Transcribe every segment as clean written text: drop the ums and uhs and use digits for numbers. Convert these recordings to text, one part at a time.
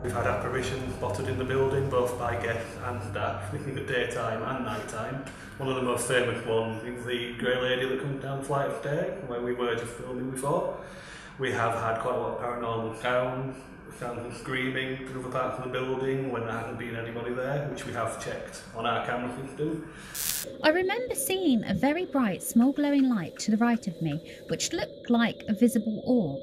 We've had apparitions spotted in the building, both by guests and staff, in the daytime and night time. One of the most famous ones is the grey lady that comes down the flight of stairs, where we were just filming before. We have had quite a lot of paranormal sounds of screaming in other parts of the building when there hasn't been anybody there, which we have checked on our camera system. I remember seeing a very bright, small glowing light to the right of me, which looked like a visible orb.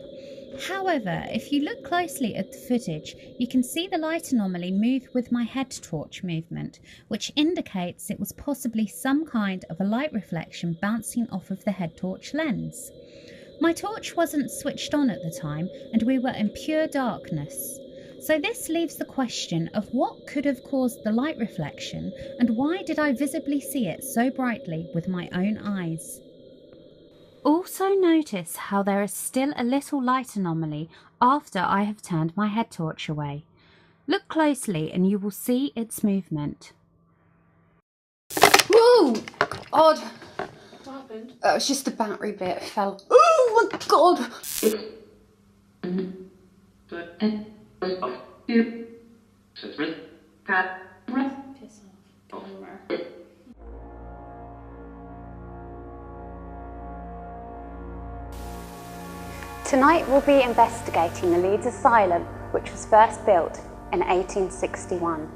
However, if you look closely at the footage, you can see the light anomaly move with my head torch movement, which indicates it was possibly some kind of a light reflection bouncing off of the head torch lens. My torch wasn't switched on at the time, and we were in pure darkness. So this leaves the question of what could have caused the light reflection, and why did I visibly see it so brightly with my own eyes? Also notice how there is still a little light anomaly after I have turned my head torch away. Look closely and you will see its movement. Whoa! Odd. What happened? It was just the battery bit fell. Oh my god! Piss off. Camera. Tonight we'll be investigating the Leeds Asylum, which was first built in 1861.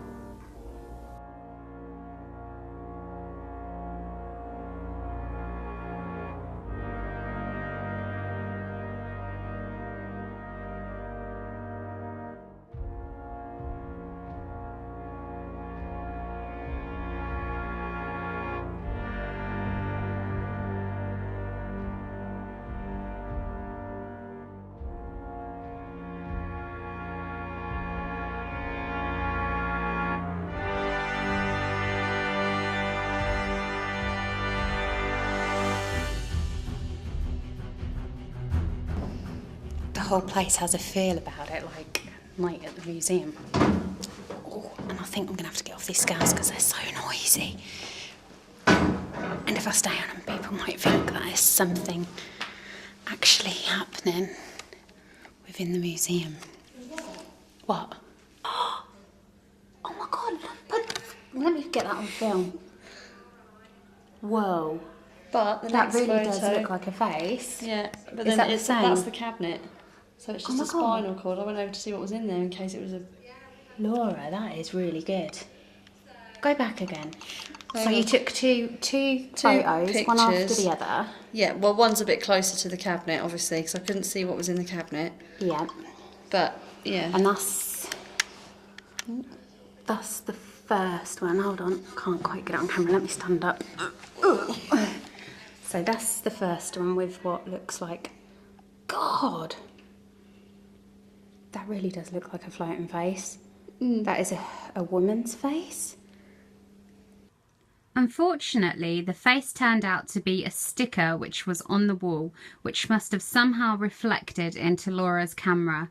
The whole place has a feel about it, like night at the museum. Oh, and I think I'm gonna have to get off these stairs because they're so noisy. And if I stay on them, people might think that there's something actually happening within the museum. What? Oh my god, but let me get that on film. Whoa. But the That next really photo, does look like a face. Yeah, but Is then that the same? that's the cabinet. So it's just my a spinal cord. I went over to see what was in there in case it was a... Laura, that is really good. Go back again. So you took two photos, one after pictures. the other. Yeah, well, one's a bit closer to the cabinet, obviously, because I couldn't see what was in the cabinet. Yeah. But, yeah. And that's the first one. Hold on, can't quite get it on camera. Let me stand up. So that's the first one with what looks like... God! That really does look like a floating face. That is a woman's face. Unfortunately, the face turned out to be a sticker which was on the wall, which must have somehow reflected into Laura's camera.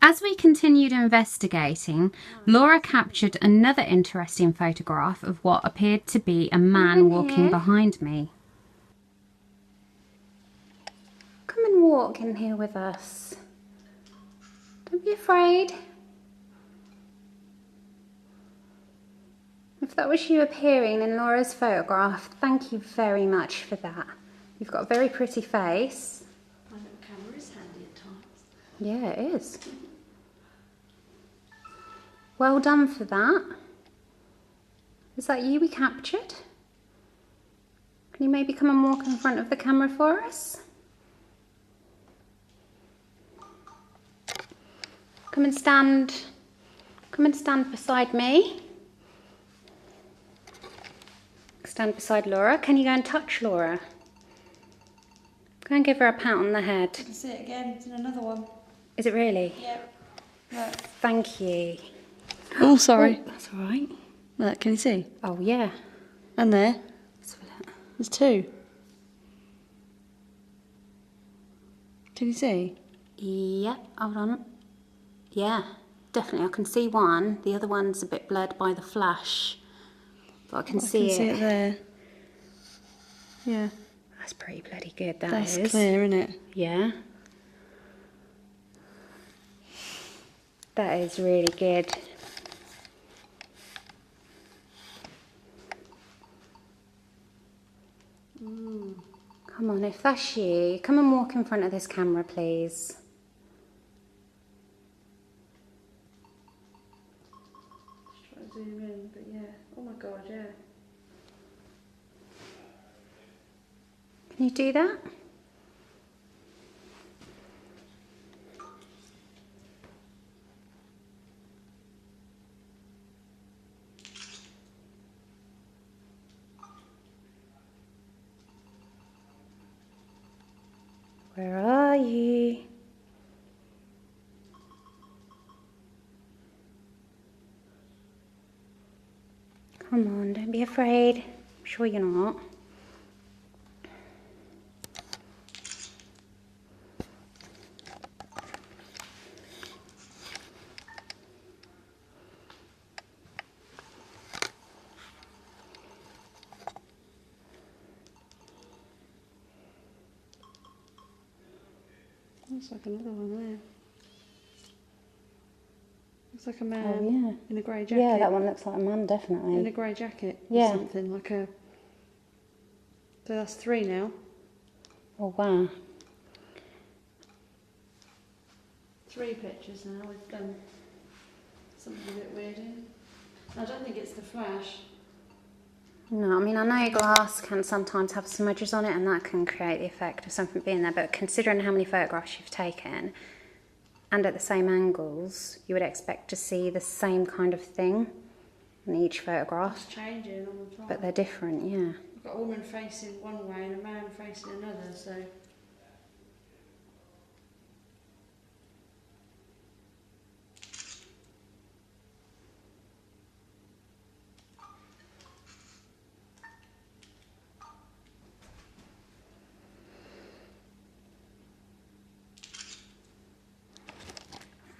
As we continued investigating, Laura captured another interesting photograph of what appeared to be a man walking behind me. Come and walk in here with us. Don't be afraid. If that was you appearing in Laura's photograph, thank you very much for that. You've got a very pretty face. My little camera is handy at times. Yeah, it is. Well done for that. Is that you we captured? Can you maybe come and walk in front of the camera for us? Come and stand beside me. Stand beside Laura. Can you go and touch Laura? Go and give her a pat on the head. You can see it again. It's in another one. Is it really? Yep. Look. Thank you. Oh, sorry. Oh, that's all right. Look, can you see? Oh, yeah. And there. Let's have a look. There's two. Can you see? Yep, hold on. Yeah, definitely. I can see one. The other one's a bit blurred by the flash. But I can see see it there. Yeah. That's pretty bloody good, That's is. clear, isn't it? Yeah. That is really good. Come on, if that's you, come and walk in front of this camera, please. Just try to zoom in, but yeah. Oh my god, yeah. Can you do that? Where are you? Come on, don't be afraid. I'm sure you're not. Looks like another one there. Looks like a man Oh, yeah. in a grey jacket. Yeah, that one looks like a man, definitely. In a grey jacket Yeah. or something, like a... So that's 3 now. Oh, wow. 3 pictures now with something a bit weird in. I don't think it's the flash. No, I mean, I know glass can sometimes have smudges on it and that can create the effect of something being there, but considering how many photographs you've taken and at the same angles, you would expect to see the same kind of thing in each photograph. It's changing all the time. But they're different, yeah. You've got a woman facing one way and a man facing another, so...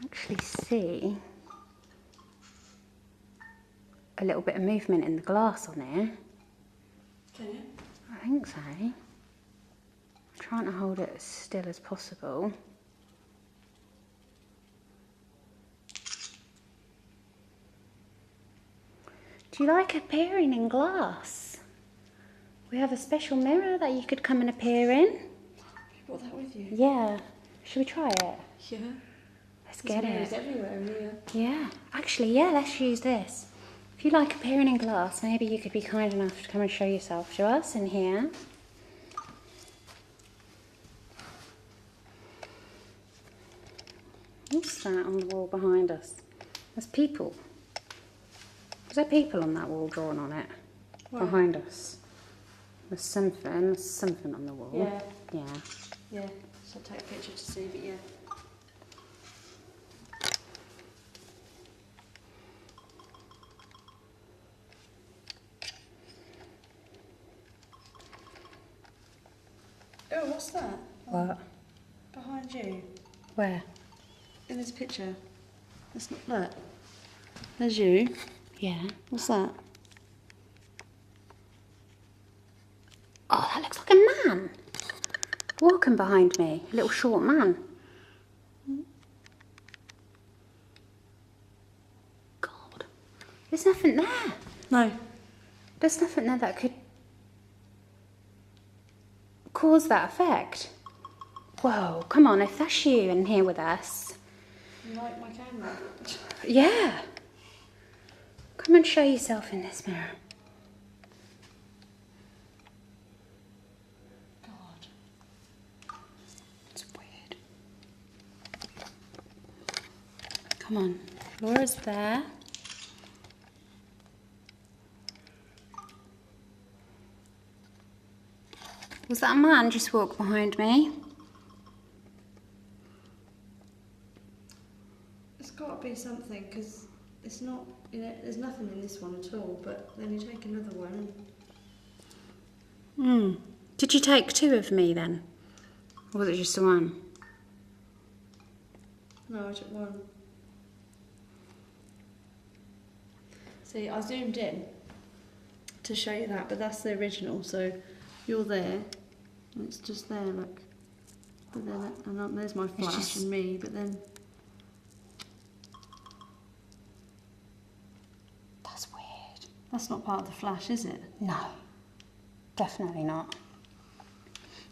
Actually see a little bit of movement in the glass on here. Can you? I think so. I'm trying to hold it as still as possible. Do you like appearing in glass? We have a special mirror that you could come and appear in. You brought that with you? Yeah. Should we try it? Yeah. Let's get There's it. mirrors everywhere here. Yeah. Actually, yeah, let's use this. If you like appearing in glass, maybe you could be kind enough to come and show yourself to us in here. What's that on the wall behind us? There's people. Is there people on that wall drawn on it? Where? Behind us. There's something on the wall. Yeah. Yeah. Yeah. So I'll take a picture to see, but yeah. Oh, what's that? What? Behind you. Where? In this picture. That's not that. There's you. Yeah. What's that? Oh, that looks like a man. Walking behind me. A little short man. God. There's nothing there. No. There's nothing there that could cause that effect. Whoa, come on, if that's you in here with us. You like my camera? Yeah. Come and show yourself in this mirror. God. It's weird. Come on, Laura's there. Was that a man just walked behind me? It's got to be something, because it's not, you know, there's nothing in this one at all, but then you take another one and... Did you take 2 of me then? Or was it just the one? No, I took 1. See, I zoomed in to show you that, but that's the original, so you're there, and it's just there, look. But then, and there's my flash just- and me, but then... That's not part of the flash, is it? No, definitely not.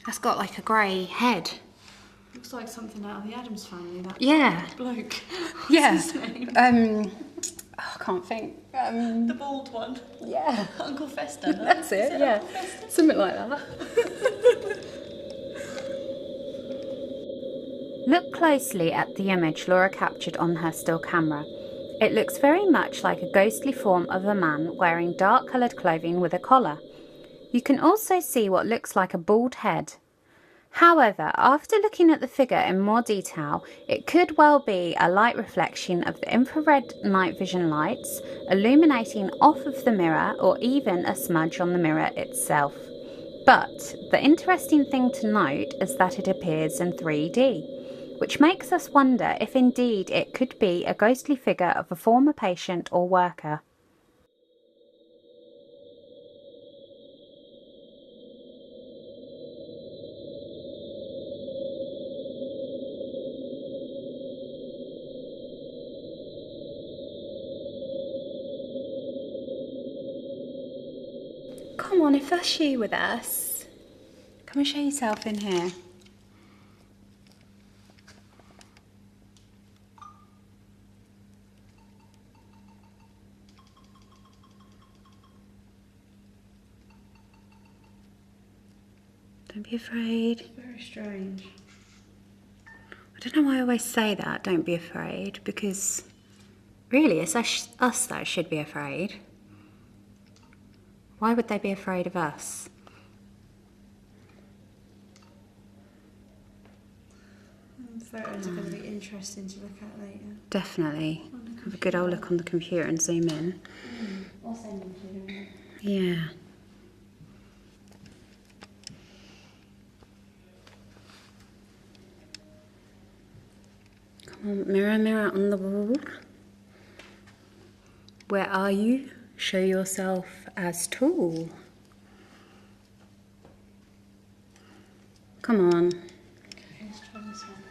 That's got like a grey head. Looks like something out of the Addams Family, that bloke. What's his name? I can't think. The bald one. Yeah. Uncle Fester. No? That's it, yeah. Uncle Fester? Something like that. Look closely at the image Laura captured on her still camera. It looks very much like a ghostly form of a man wearing dark coloured clothing with a collar. You can also see what looks like a bald head. However, after looking at the figure in more detail, it could well be a light reflection of the infrared night vision lights illuminating off of the mirror, or even a smudge on the mirror itself. But the interesting thing to note is that it appears in 3D, which makes us wonder if indeed it could be a ghostly figure of a former patient or worker. Come on, if that's you with us, come and show yourself in here. Don't be afraid. Very strange. I don't know why I always say that, don't be afraid, because really it's us that should be afraid. Why would they be afraid of us? Photos are going to be interesting to look at later. Definitely. Have a good old look on the computer and zoom in. I'll send them to you. Yeah. Come on, mirror, mirror on the wall. Where are you? Show yourself as tall. Come on. Okay, let's try this one.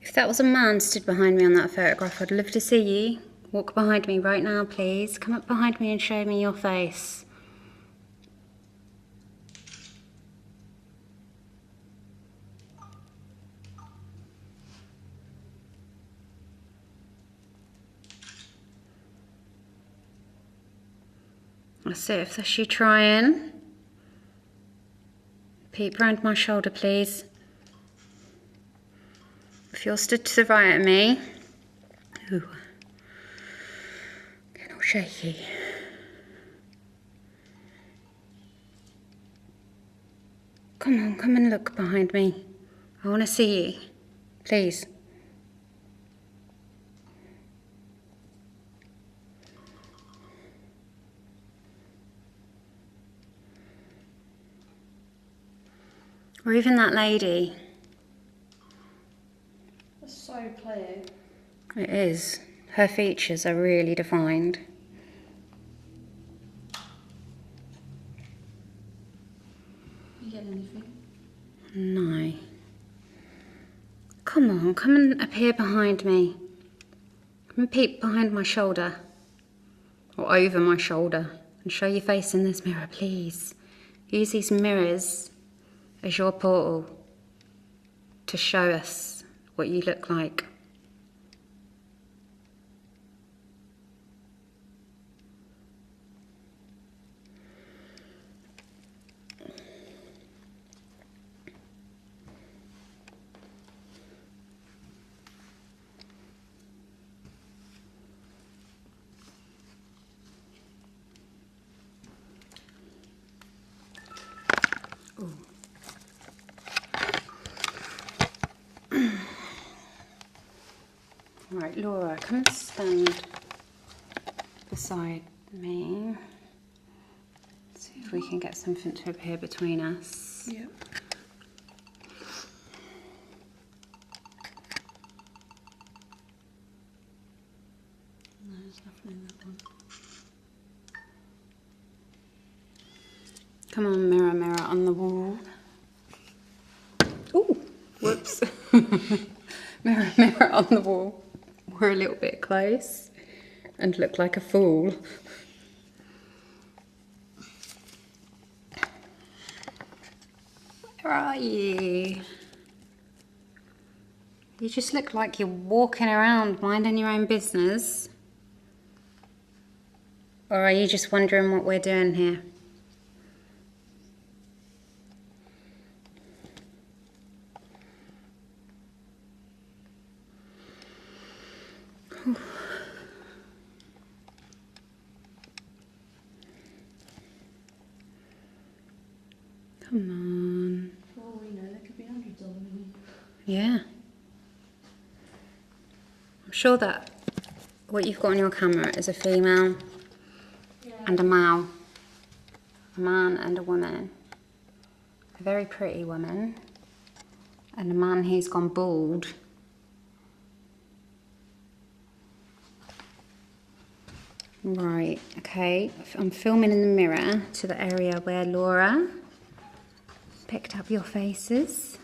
If that was a man stood behind me on that photograph, I'd love to see you. Walk behind me right now, please. Come up behind me and show me your face. That's it, if that's you trying. Peep round my shoulder, please. If you're stood to the right of me. Ooh. Getting all shaky. Come on, come and look behind me. I want to see you. Please. Or even that lady. That's so clear. It is. Her features are really defined. You get anything? No. Come on, come and appear behind me. Come and peep behind my shoulder. Or over my shoulder. And show your face in this mirror, please. Use these mirrors as your portal to show us what you look like. Right, Laura, come and stand beside me. See if we can get something to appear between us. Yep. No, there's nothing in that one. Come on, mirror, mirror on the wall. Ooh, whoops. Mirror, mirror on the wall. We're a little bit close and look like a fool. Where are you? You just look like you're walking around minding your own business. Or are you just wondering what we're doing here? Come on. For all we know, there could be hundreds of them. Yeah. I'm sure that what you've got on your camera is a female and a male. A man and a woman. A very pretty woman. And a man who's gone bald. Right, okay. I'm filming in the mirror to the area where Laura picked up your faces.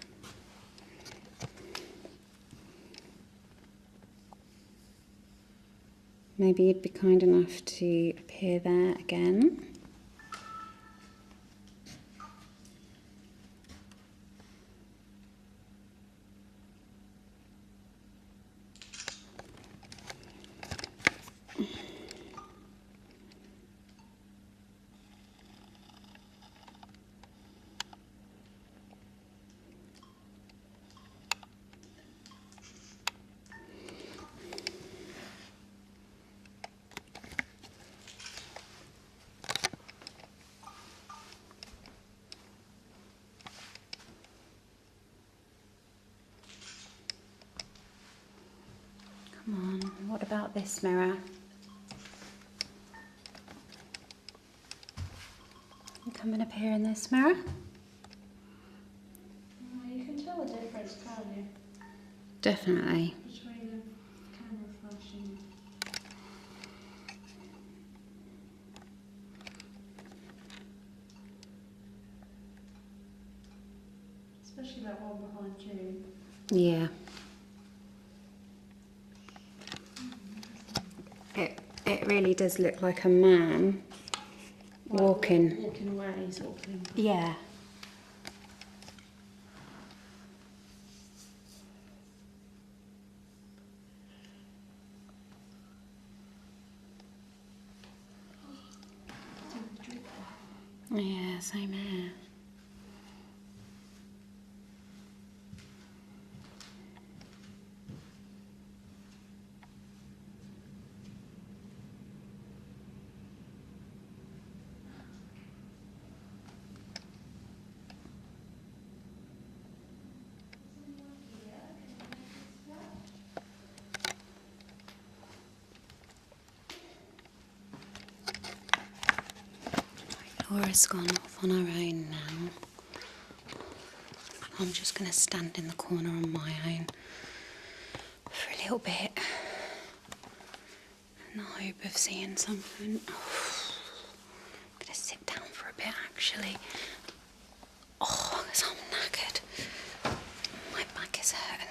Maybe you'd be kind enough to appear there again. Come on, what about this mirror? You come and appear in this mirror? You can tell the difference, can't you? Definitely. Between the camera flashing. Especially that one behind you. Yeah. It really does look like a man walking. Walking away, sort of thing. Yeah. Yeah, same here. Laura's gone off on her own now. I'm just going to stand in the corner on my own for a little bit in the hope of seeing something. Oh, I'm going to sit down for a bit actually. Oh, because I'm knackered. My back is hurting.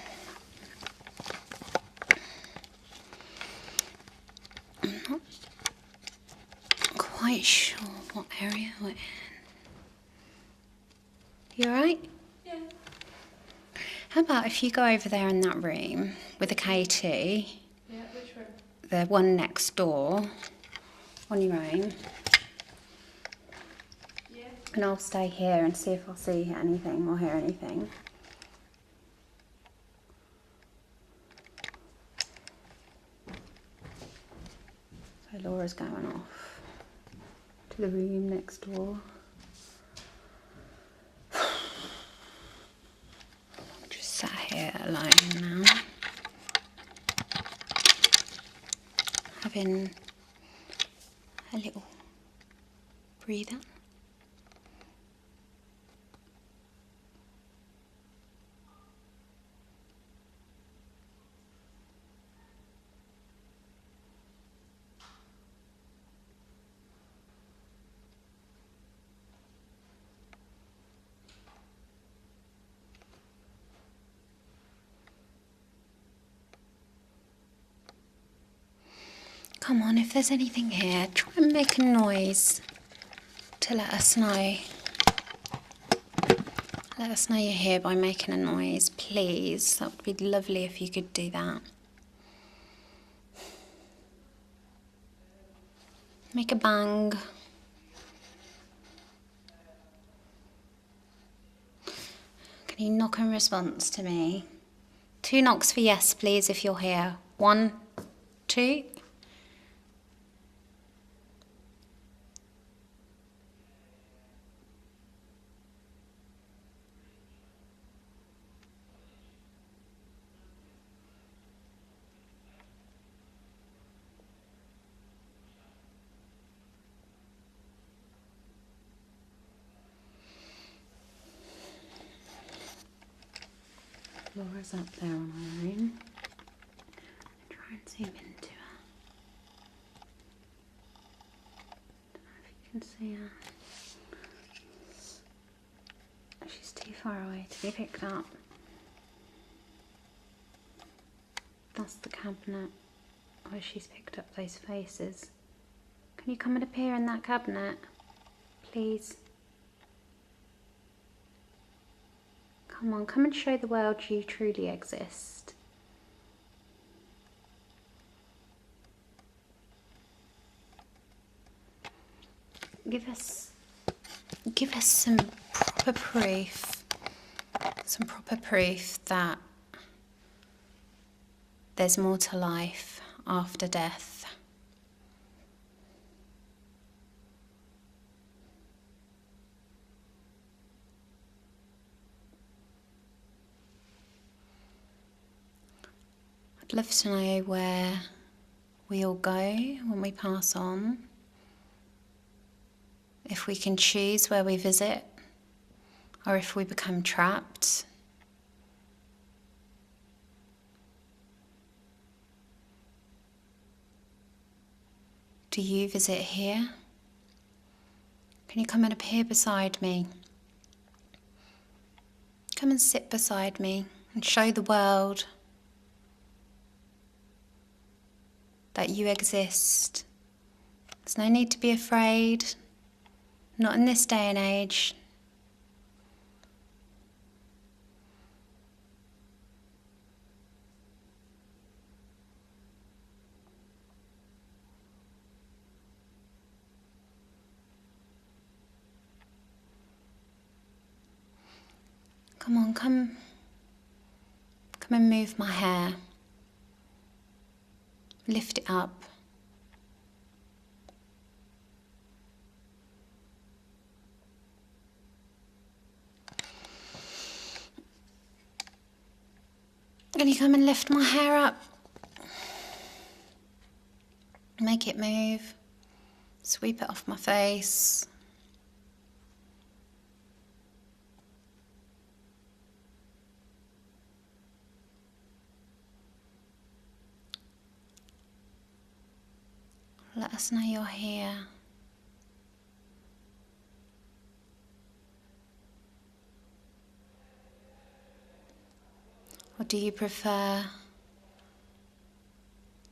I'm not quite sure what area we're in. You alright? Yeah. How about if you go over there in that room with the KT, Yeah, which room? the one next door, on your own, Yeah. and I'll stay here and see if I see anything or hear anything. So Laura's going off to the room next door. I'm just sat here alone now, having a little breather. Come on, if there's anything here, try and make a noise to let us know. Let us know you're here by making a noise, please. That would be lovely if you could do that. Make a bang. Can you knock in response to me? 2 knocks for yes, please, if you're here. 1, 2. Laura's up there on her own. Try and zoom into her. Don't know if you can see her. She's too far away to be picked up. That's the cabinet where she's picked up those faces. Can you come and appear in that cabinet, please? Come on, come and show the world you truly exist. Give us some proper proof that there's more to life after death. I'd love to know where we all go when we pass on. If we can choose where we visit, or if we become trapped. Do you visit here? Can you come and appear beside me? Come and sit beside me and show the world that you exist. There's no need to be afraid, not in this day and age. Come on, come and move my hair. Lift it up. Can you come and lift my hair up? Make it move. Sweep it off my face. Let us know you're here. Or do you prefer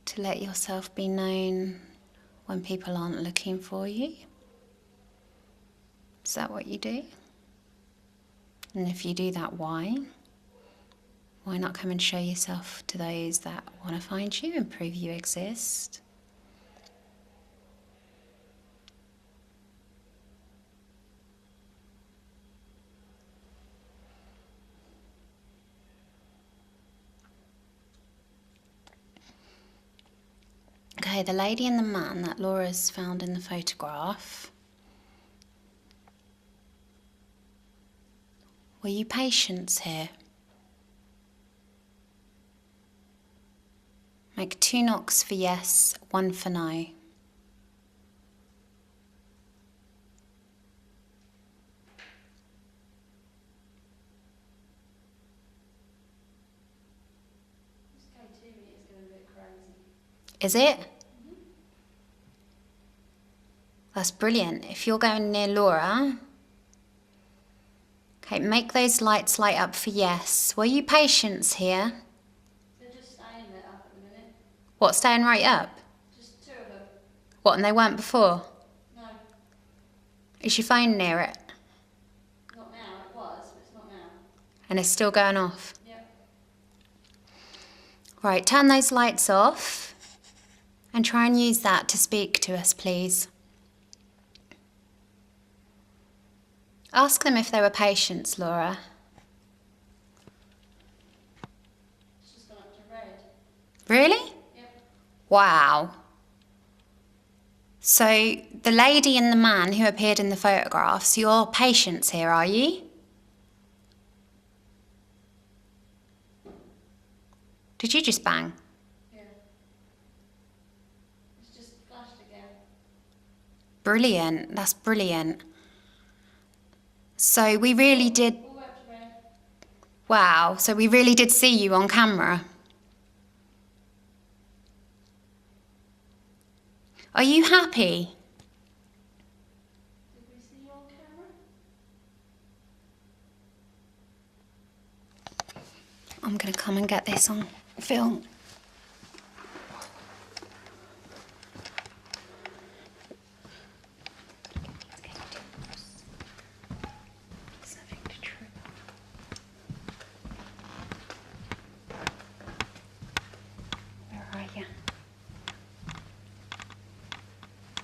to let yourself be known when people aren't looking for you? Is that what you do? And if you do that, why? Why not come and show yourself to those that want to find you and prove you exist? Okay, the lady and the man that Laura's found in the photograph. Were you patients here? Make 2 knocks for yes, 1 for no. Is it? That's brilliant. If you're going near Laura, okay, make those lights light up for yes. Were you patients here? They're just staying lit up at the minute. What, staying right up? Just 2 of them. What, and they weren't before? No, Is your phone near it? not now. It was, but it's not now. And it's still going off? Yep. Right, turn those lights off and try and use that to speak to us, please. Ask them if they were patients, Laura. It's just gone up to red. Really? Yep. Wow. So, the lady and the man who appeared in the photographs, you're patients here, are you? Did you just bang? Yeah. It's just flashed again. Brilliant, that's brilliant. So we really did, All up to red. wow, so we really did see you on camera. Are you happy? Did we see you on camera? I'm going to come and get this on film. Where are you?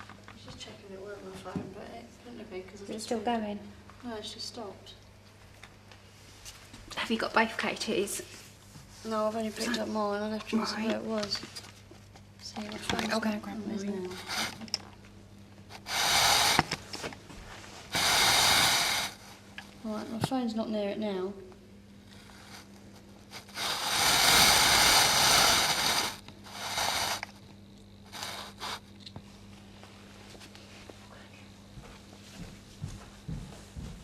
I was just checking it worked on my phone, but it couldn't have been because Is it still going? No, it's just stopped. Have you got both K2s? No, I've only picked up mine. I left it as Right. where it was. See, my phone's I'll go not grab on this mine. now. Right, my phone's not near it now.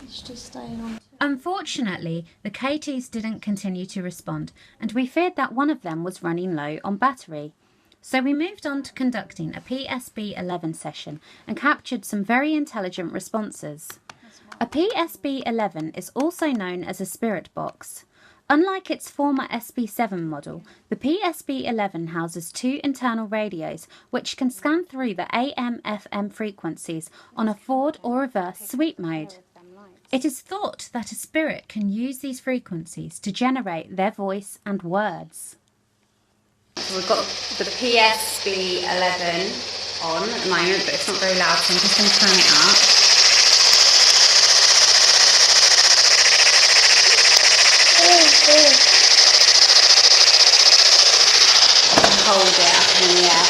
It's just staying on. Unfortunately, the K2s didn't continue to respond, and we feared that one of them was running low on battery. So we moved on to conducting a PSB-11 session and captured some very intelligent responses. A PSB-11 is also known as a spirit box. Unlike its former SB7 model, the PSB-11 houses two internal radios which can scan through the AM/FM frequencies on a forward or reverse sweep mode. It is thought that a spirit can use these frequencies to generate their voice and words. So we've got the PSB-11 on at the moment, but it's not very loud, so I'm just going to turn it up. Hold it up in the air.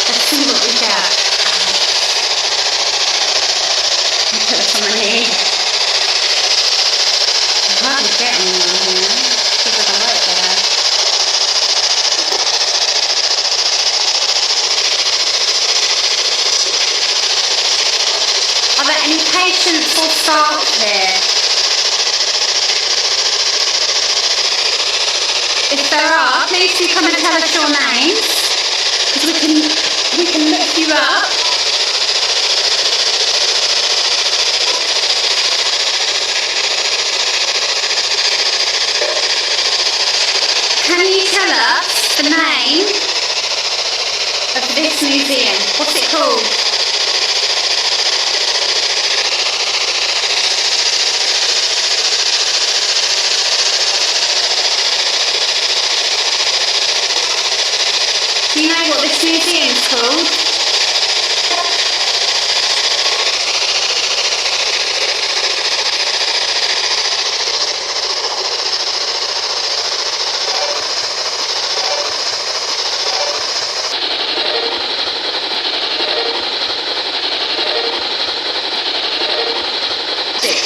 Let's see what we get. I'll put this on my knee. I'm hardly getting anyone here. Because of the light there. Are there any patients or staff here? If there are, please do come and tell us your names, because we can look you up. Can you tell us the name of this museum? What's it called? Do you know what this museum's called?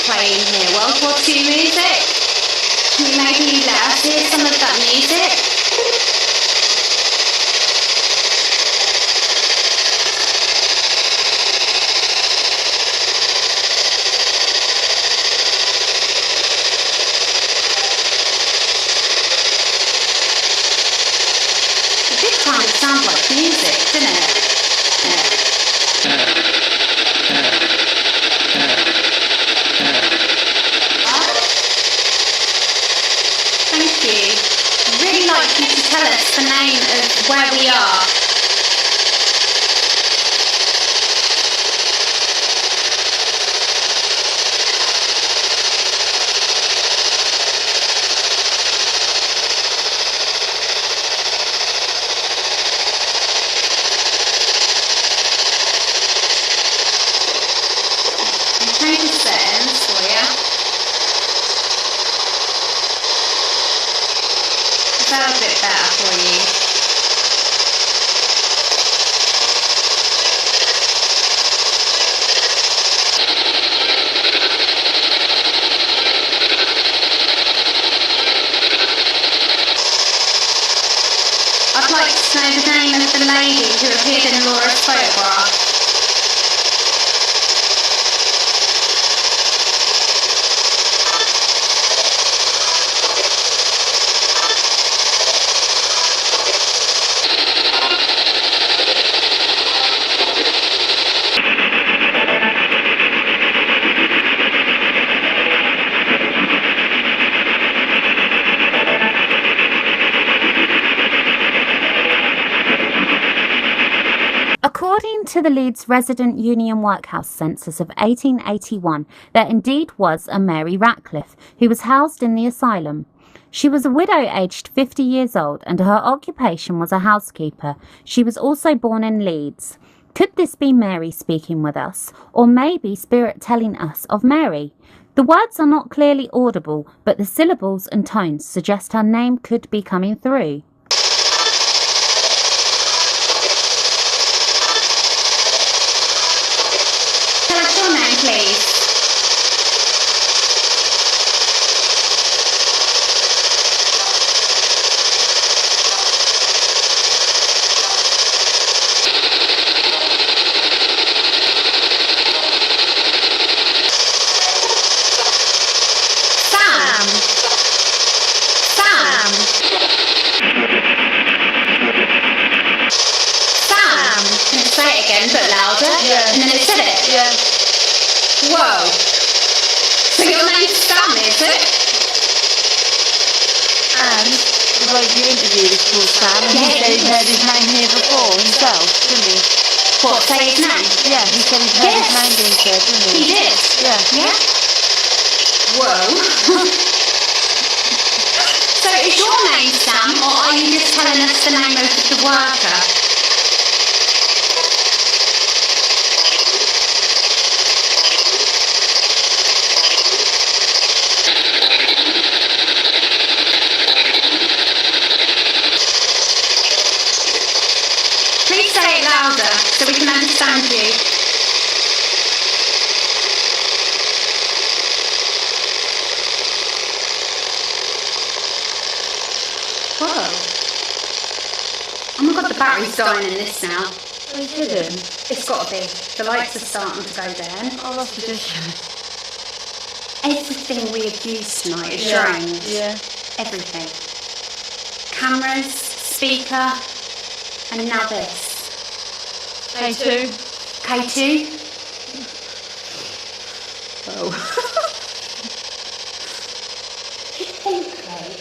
Playing here, World War II music. Can you maybe let us hear some of that music? This time it sounds like music, didn't it? Yeah. Thank you. I'd really like you to tell us the name of where we are? Change the settings for you. Is that a bit better for you? I'd like to know the name of the lady who appeared in Laura's photograph. According to the Leeds Resident Union Workhouse census of 1881, there indeed was a Mary Ratcliffe who was housed in the asylum. She was a widow aged 50 years old and her occupation was a housekeeper. She was also born in Leeds. Could this be Mary speaking with us, or maybe Spirit telling us of Mary? The words are not clearly audible, but the syllables and tones suggest her name could be coming through. Tell us your name, please. Sam. Sam. Sam. Can you say it again, but louder? Yeah. And then it said it. Yeah. Whoa. So your name's Sam, is it? And the bloke you interviewed is called Sam, and he Yeah. said he'd heard his name here before himself, didn't he? What, say his name? Yeah, he said he'd heard Yes. his name being said, didn't He he? did. Yeah. Yeah? Whoa. So is your name Sam, or are you just telling us the name of the worker? Please say it louder so we can understand you. Whoa. Oh my god, the battery's dying in this now. Are you kidding? It's got to be. The lights are starting to go down. Oh, that's ridiculous. Everything we have used tonight is Yeah. drones. Yeah. Everything. Cameras, speaker, and now this. K2. K2. Oh. Do you think, though,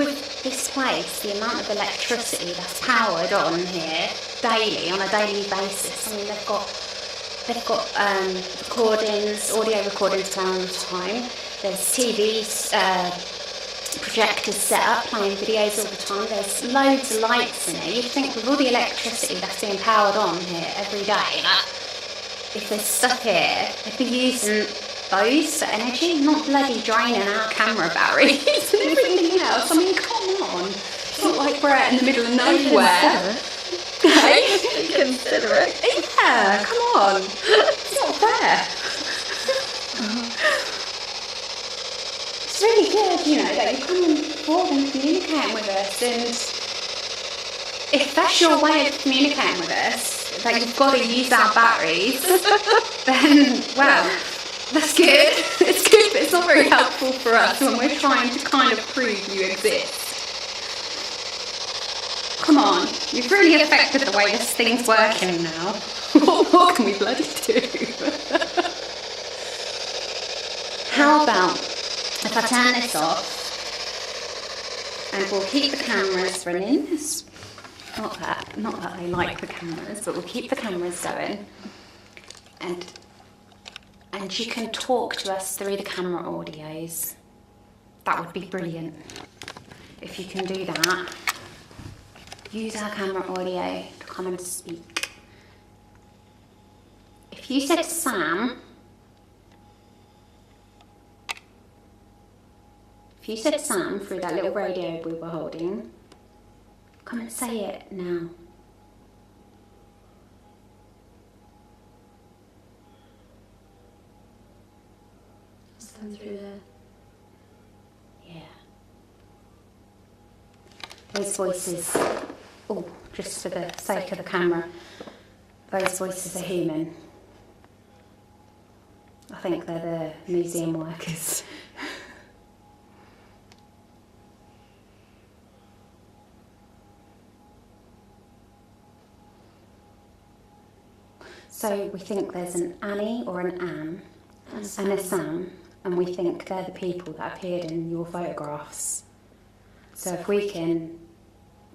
with this place, the amount of electricity that's powered on here daily, on a daily basis, I mean, they've got recordings, audio recordings going on all the time. There's TVs, projectors set up, playing videos all the time. There's loads of lights in it. You'd think with all the electricity that's being powered on here every day, that if there's stuff here, they'd be using those for energy, not bloody draining our camera batteries and everything else. I mean, come on. It's not like we're out in the middle of nowhere. Hey? Consider it. Yeah, come on. It's not fair. It's really good, you know, that you're coming forward and communicating with us, and if that's your way of communicating with us, that you've got to use our batteries, then, well, that's good. It's good, but it's not very helpful for us when we're trying to kind of prove you exist. Come on, you've really affected the way this thing's working now. What more can we bloody do? How about if I turn this off And we'll keep the cameras running. Not that I like the cameras, but we'll keep the cameras going. And she can talk to us through the camera audios. That would be brilliant. If you can do that, use our camera audio to come and speak. If you said Sam, through that little radio we were holding, come and say it now. Stand through there. Yeah. Those voices, oh, just for the sake of the camera, those voices are human. I think they're the museum workers. So we think there's an Annie or an Anne and a Sam, and we think they're the people that appeared in your photographs. So if we can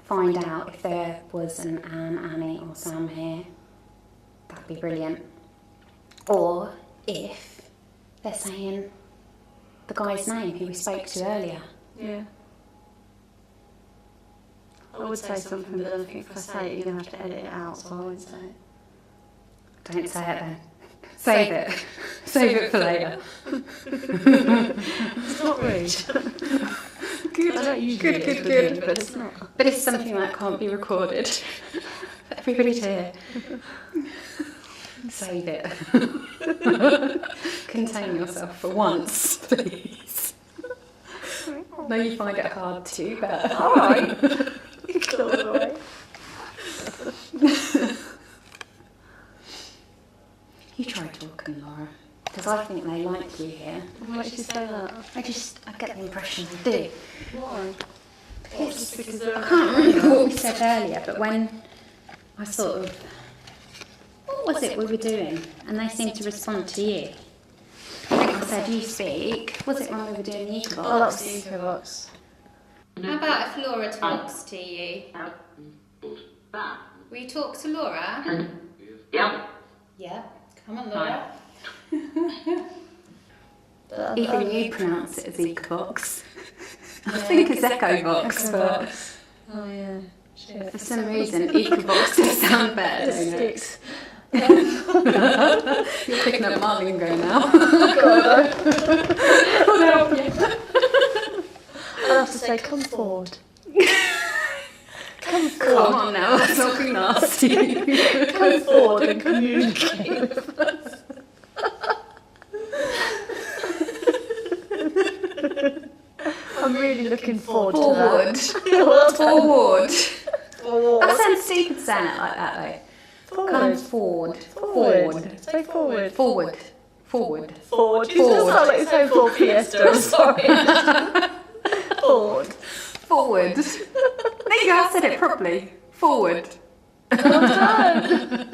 find out if there was an Anne, Annie or Sam here, that'd be brilliant. Or if they're saying the guy's name who we spoke to earlier. Yeah. I would say something, but then I think if I say it, you're going to have to edit it out, so I won't say it. Don't say it then. Save it. Save it for later. It's not rude. Good. I don't usually good, but it's not. But it's something that can't be recorded for everybody to hear. Save it. Contain yourself for once, please. I know you find it hard to, but... Alright. You can all the way. You try talking, Laura, because I think they like you here. What makes you say that? I get the impression they do. Why? It's, I can't remember what we said earlier, but when I sort of... What was it we were doing? And they seemed to respond to you. I think I said, you speak. Was it when we were doing the eco box? Oh, that's the eco box. How about if Laura talks to you? Will you talk to Laura? Yeah. Yeah. Come on, Laura. Even you pronounce it as eco box. I think it's echo box, but Oh yeah. Shit. for some reason eco box does sound better, doesn't it? Sticks. You're picking up my lingo now. I'll have to say, come forward. Come Come forward. on now, that's not being nasty. Come forward and communicate with us. I'm really looking forward to that. Forward. Forward. That sounds stupid saying it like that though. Come forward. Forward. Say forward. Forward. Forward. Forward. You still sound like it's home for Fiesta. I'm sorry. Forward. Forward. There you go, I said it properly. Forward. Well done.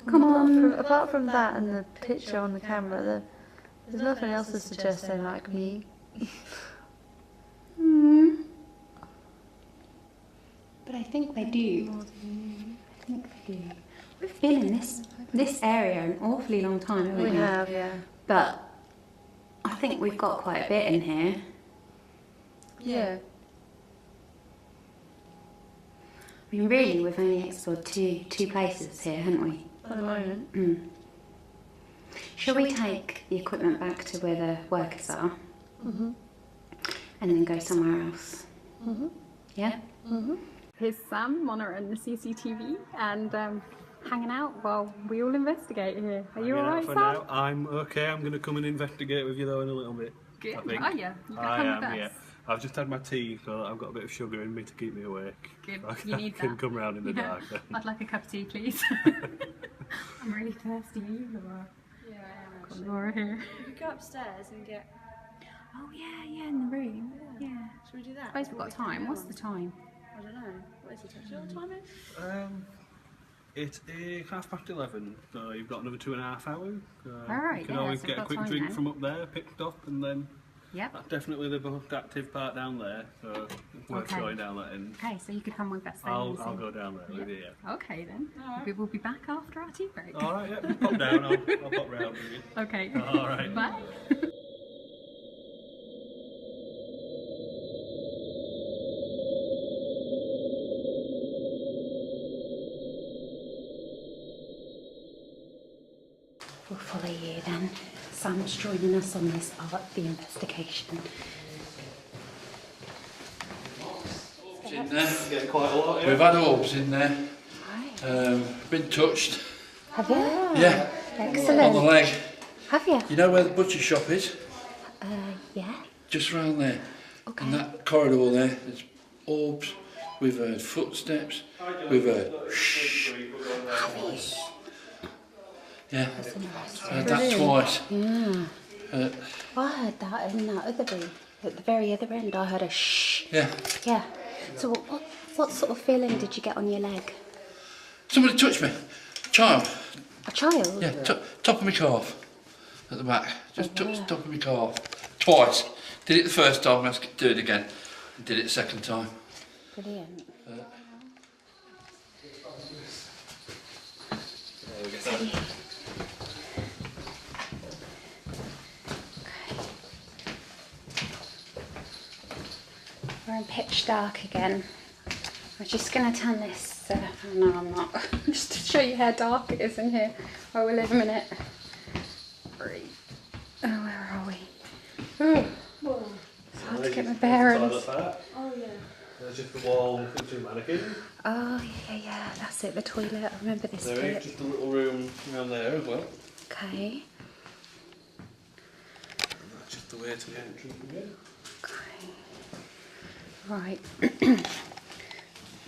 Come on. Apart from that and the picture on the camera, there's nothing else to suggest they like me. But I think they do. I think they do. We've been in this area an awfully long time, haven't we? We have, yeah. But I think we've got quite a bit in here. Yeah. I mean, really, we've only explored two places here, haven't we? At the moment. Shall we take the equipment back to where the workers are? Mm-hmm. And then go somewhere else? Mm-hmm. Yeah? Mm-hmm. Here's Sam monitoring the CCTV and hanging out while we all investigate here. Are you alright, Sam? Now. I'm okay. I'm going to come and investigate with you though in a little bit. Good. I think. Are you? You can I come am, with us. yeah. I've just had my tea, so I've got a bit of sugar in me to keep me awake. Good. I You need can that. come round in the Yeah. dark then. I'd like a cup of tea, please. I'm really thirsty. You, Laura. Yeah, I am Got Laura here. We could go upstairs and get... Oh yeah, in the room. Yeah. Should we do that? I suppose we've got time. What's the time? I don't know. What is it? Do you know what time it is? It is 11:30, so you've got another 2.5 hours. Alright, you can yeah, always so get a we've got quick time drink then. from up there, picked up, and then Yep. that's definitely the most active part down there, so it's worth Okay. going down that end. Okay, so you could come with us then. I'll and see. go down there with you, yeah. Okay then. We will be back after our tea break. Alright, yeah, pop down, I'll pop round with you. Okay. Alright. Bye. We'll follow you then. Sam's joining us on this the investigation. In there. Getting quite a lot, yeah. We've had orbs in there. Right. Been touched. Have you? Yeah. On the Excellent. leg. Have you? You know where the butcher shop is? Yeah. Just round there. Okay. In that corridor there, there's orbs. We've heard footsteps. We've heard shh. Yeah. Heard that twice. Yeah. I heard that in that other room. At the very other end, I heard a shh. Yeah. Yeah. So what sort of feeling did you get on your leg? Somebody touched me. Child. A child? Yeah. Top of my calf. At the back. Just Oh, touched yeah. top of my calf. Twice. Did it the first time, let's do it again. Did it the second time. Brilliant. We're in pitch dark again. I'm just going to turn this. Oh no, I'm not. Just to show you how dark it is in here. I will live a minute. Right. Oh, where are we? Oh, it's hard to get my bearings. Oh yeah. There's just the wall with the mannequin. Oh yeah, that's it. The toilet. I remember this There bit. is just a little room around there as well. Okay. And that's just the way to the entrance again. Okay. Right.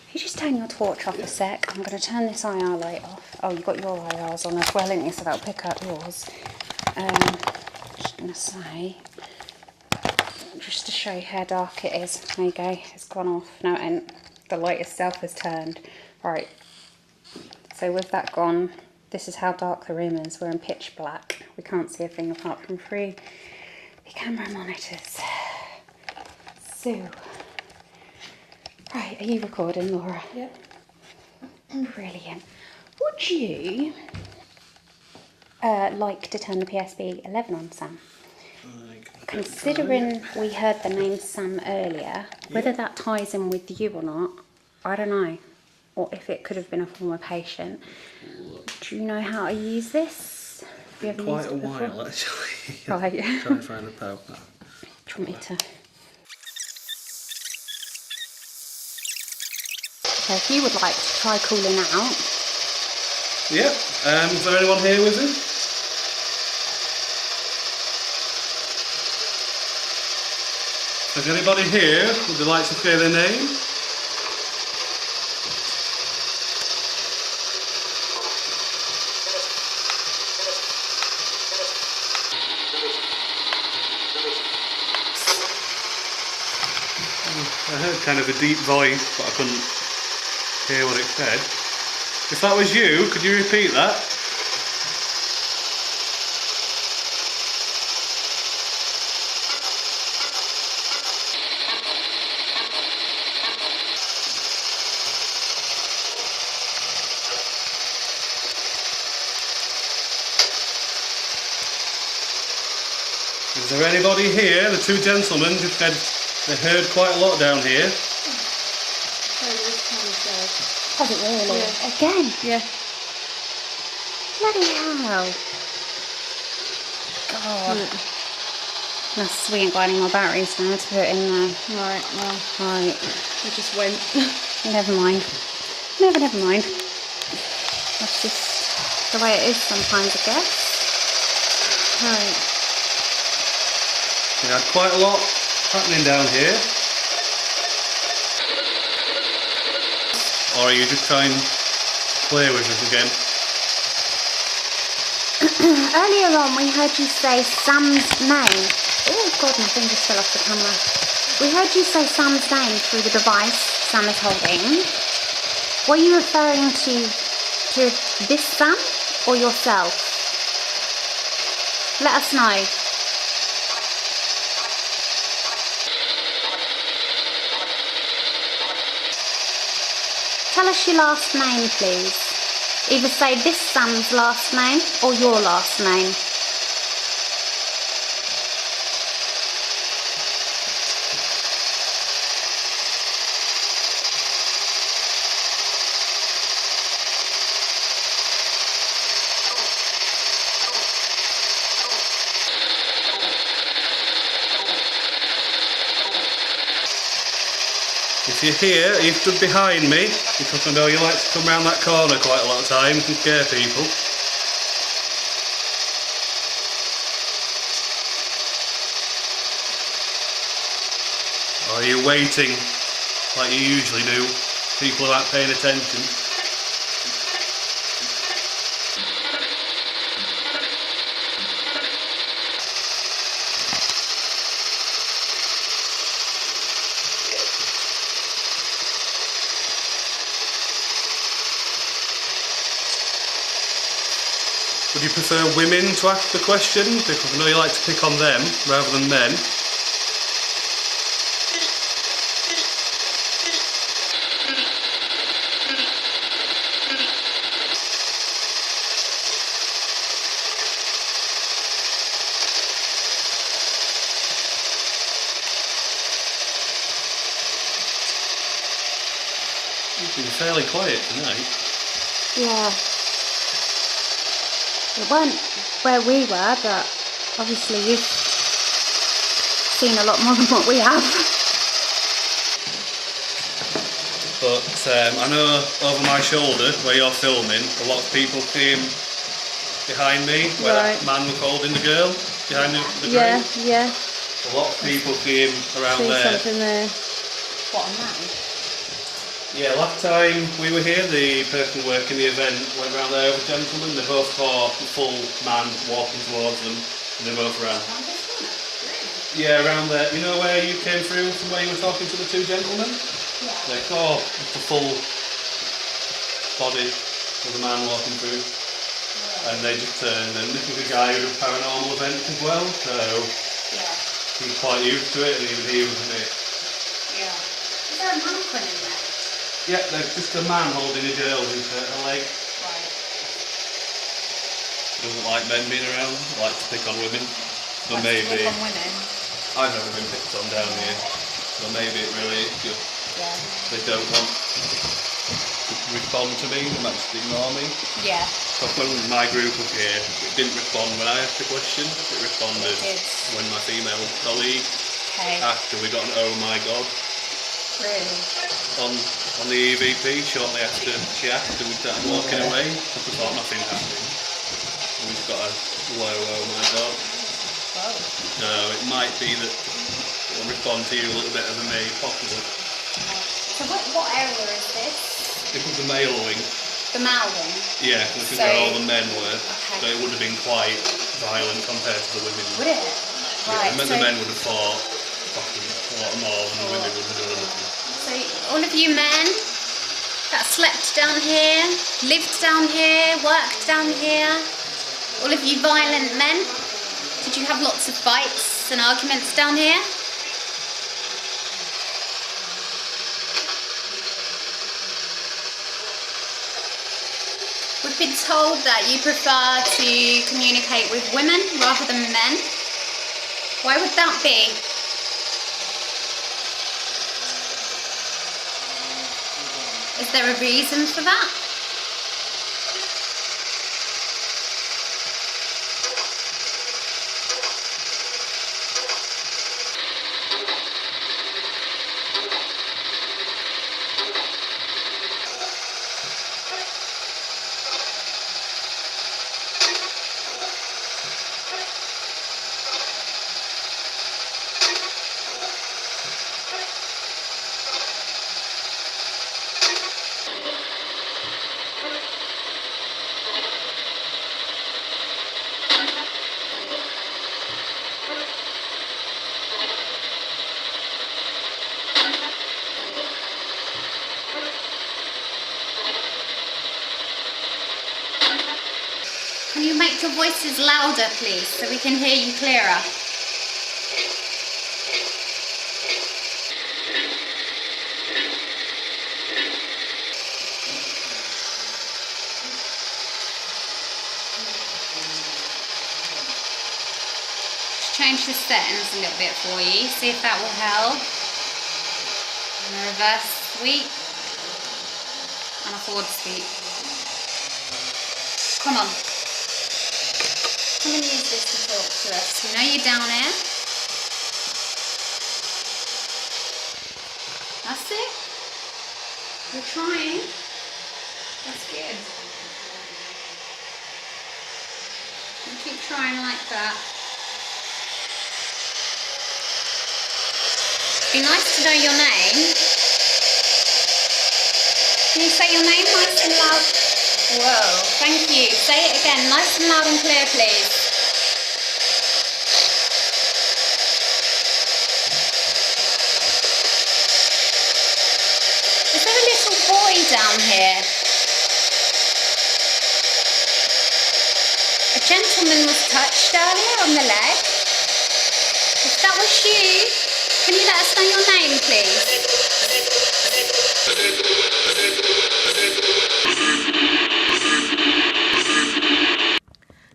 If you just turn your torch off a sec, I'm going to turn this IR light off. Oh, you've got your IRs on as well, haven't you? So that'll pick up yours. Just going to say, just to show you how dark it is. There you go. It's gone off. No, and the light itself has turned. Right. So with that gone, this is how dark the room is. We're in pitch black. We can't see a thing apart from 3 the camera monitors. So. Right, are you recording, Laura? Yep. Brilliant. Would you like to turn the PSB 11 on, Sam? Considering we heard the name Sam earlier, whether that ties in with you or not, I don't know. Or if it could have been a former patient. Do you know how to use this? Have you ever Quite used a it before? while actually. Right. Try and find the power. Do you want me to? So if you would like to try calling out. Yep. Is there anyone here with us? Is anybody here? Would they like to say their name? I heard kind of a deep voice, but I couldn't hear what it said. If that was you, could you repeat that? Is there anybody here? The two gentlemen just said they heard quite a lot down here. Has it really? Yeah. Again? Yeah. Bloody hell. God. That's, we ain't got any more batteries now to put in there. Right, well, Right. we just went. Never mind. Never mind. That's just the way it is sometimes, I guess. Right. We had quite a lot happening down here. Or are you just trying to play with us again? Earlier on we heard you say Sam's name. Oh God, my fingers fell off the camera. We heard you say Sam's name through the device Sam is holding. Were you referring to to this Sam or yourself? Let us know. Tell us your last name, please. Either say this Sam's last name or your last name. If you're here, you stood behind me, because I know you like to come round that corner quite a lot of times and scare people. Or are you waiting, like you usually do? People aren't paying attention. Would you prefer women to ask the question? Because I know you like to pick on them rather than men. You've been fairly quiet tonight. Yeah. It weren't where we were, but obviously you've seen a lot more than what we have. But I know over my shoulder, where you're filming, a lot of people came behind me, where that man was holding the girl, behind the Yeah, grave. yeah. A lot of people came around See there. something there. What, a man? Yeah, last time we were here, the person working the event went round there with a gentleman. They both saw a full man walking towards them, and they both ran. Yeah, around there. You know where you came through from where you were talking to the two gentlemen? Yeah. They saw the full body of the man walking through. And they just turned, and this is a guy who does paranormal events as well, so he's quite used to it, and he was a bit. Yeah. Is there a mannequin in there? Yeah, there's just a man holding a girl with her leg. Right. Doesn't like men being around, likes to pick on women. So Likes maybe. to pick on women. I've never been picked on down here. So maybe it really is just they don't want to respond to me, they might just ignore me. Yeah. So when my group was here, it didn't respond when I asked the question, it responded when my female colleague asked, and we got an oh my god. Really? On the EVP shortly after she asked, and we started walking away because we thought nothing happened. And we just got a low oh my god. Whoa. So it might be that it'll respond to you a little bit as a me, possible. So what area is this? This was the male wing. The male wing? Yeah, this is where all the men were. So it would have been quite violent compared to the women. Would it? Right. Yeah, the men would have fought fucking a lot more than the women would have done. So all of you men that slept down here, lived down here, worked down here, all of you violent men, did you have lots of fights and arguments down here? We've been told that you prefer to communicate with women rather than men. Why would that be? Is there a reason for that? voices louder, please, so we can hear you clearer. Change the settings a little bit for you, see if that will help. And a reverse sweep and a forward sweep. Come on. Come and use this to talk to us. You know you're down here. That's it. You're trying. That's good. And keep trying like that. It'd be nice to know your name. Can you say your name nice and loud? Whoa, thank you. Say it again, nice and loud and clear, please. Is there a little boy down here? A gentleman was touched earlier on the leg. If that was you, can you let us know your name, please?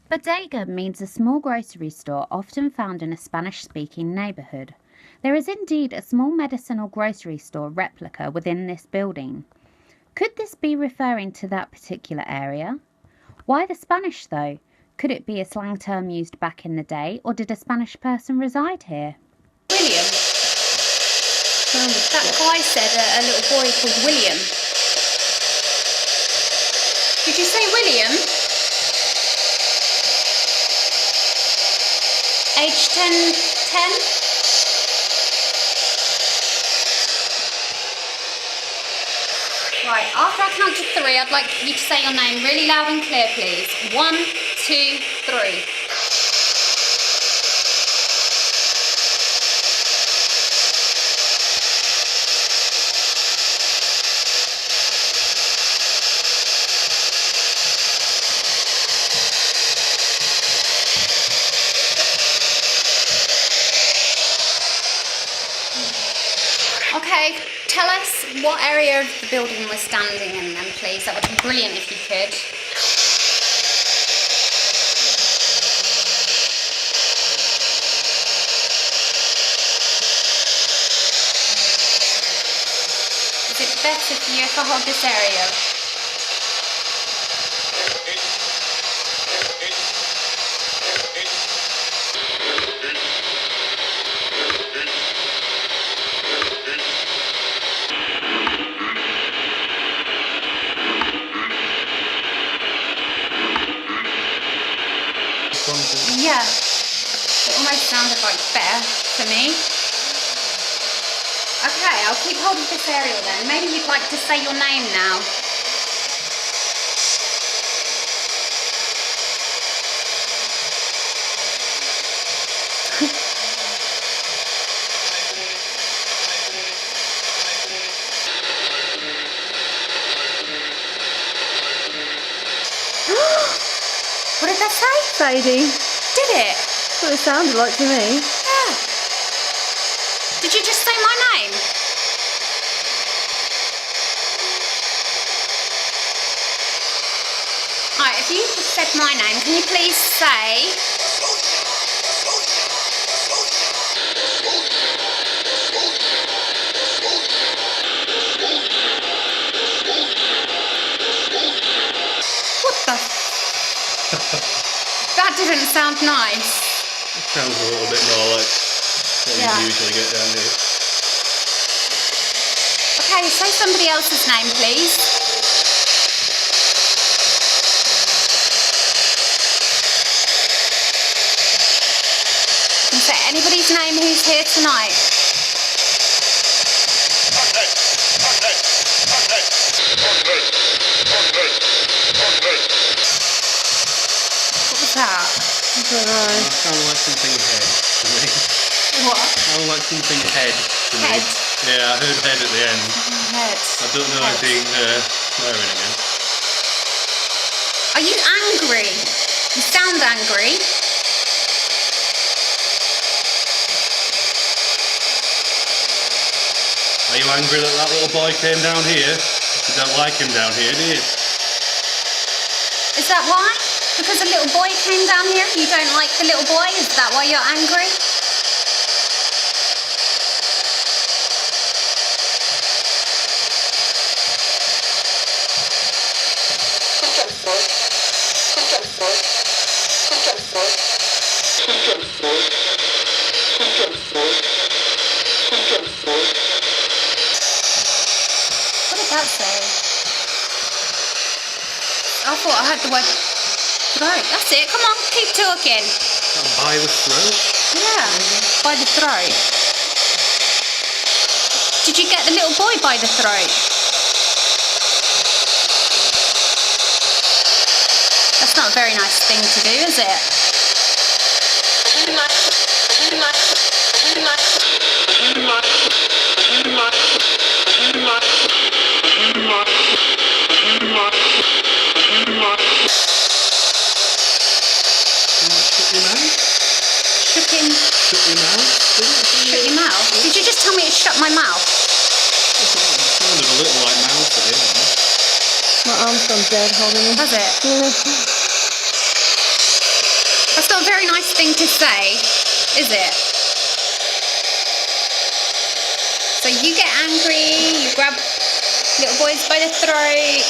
Bodega means a small grocery store often found in a Spanish-speaking neighbourhood. There is indeed a small medicine or grocery store replica within this building. Could this be referring to that particular area? Why the Spanish, though? Could it be a slang term used back in the day, or did a Spanish person reside here? William. That guy said a little boy called William. Did you say William? Age 10? Right, after I count to 3, I'd like you to say your name really loud and clear, please. 1, 2, 3. Okay, tell us what area of the building we're standing in then, please. That would be brilliant if you could. Is it better for you if I hold this area? Yeah, it almost sounded like better for me. Okay, I'll keep hold of this area then. Maybe you'd like to say your name now. What did that say? Sadie. Did it? That's what it sounded like to me. Yeah. Did you just say my name? Alright, if you just said my name, can you please say... What the... That didn't sound nice. It sounds a little bit more like what you usually get down here. Okay, say somebody else's name, please. You can say anybody's name who's here tonight. What was that? I don't know. That sounded like something head to me. What? Sounded like something head to me. Head? Yeah, I heard head at the end. Head. I don't know if he's swearing again. Are you angry? You sound sound angry. Are you angry that that little boy came down here? You don't like him down here, do you? Is that why? Because a little boy came down here? You don't like the little boy? Is that why you're angry? What did that say? I thought I heard the word throat. That's it. Come on, keep talking. By the throat? Yeah, by the throat. Did you get the little boy by the throat? That's not a very nice thing to do, is it? Shook him. Shut your mouth? Shut your mouth? Did you just tell me to shut my mouth? It sounded a little like mouth at the end. My arm's gone dead holding it. Has it? That's not a very nice thing to say, is it? So you get angry, you grab little boys by the throat,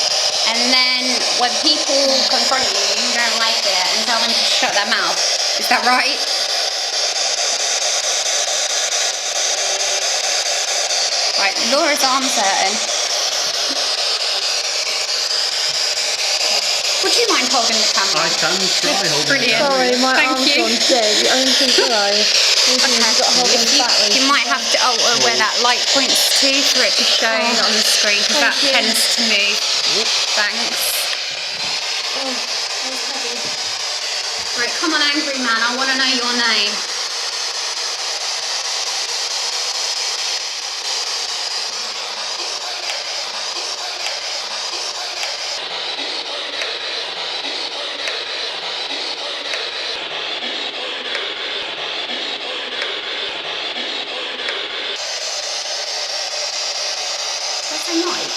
and then when people confront you, you don't like it and tell them to shut their mouth. Is that right? Right, Laura's arm's hurting. Would you mind holding the camera? I can try holding Brilliant. it. Sorry, my Thank arm's you. gone dead. The only thing that I've got to hold on backwards. You might have to alter where that light points to for it to show on the screen, because that tends to move. Thanks. Right, come on, angry man. I want to know your name. Where's the mic?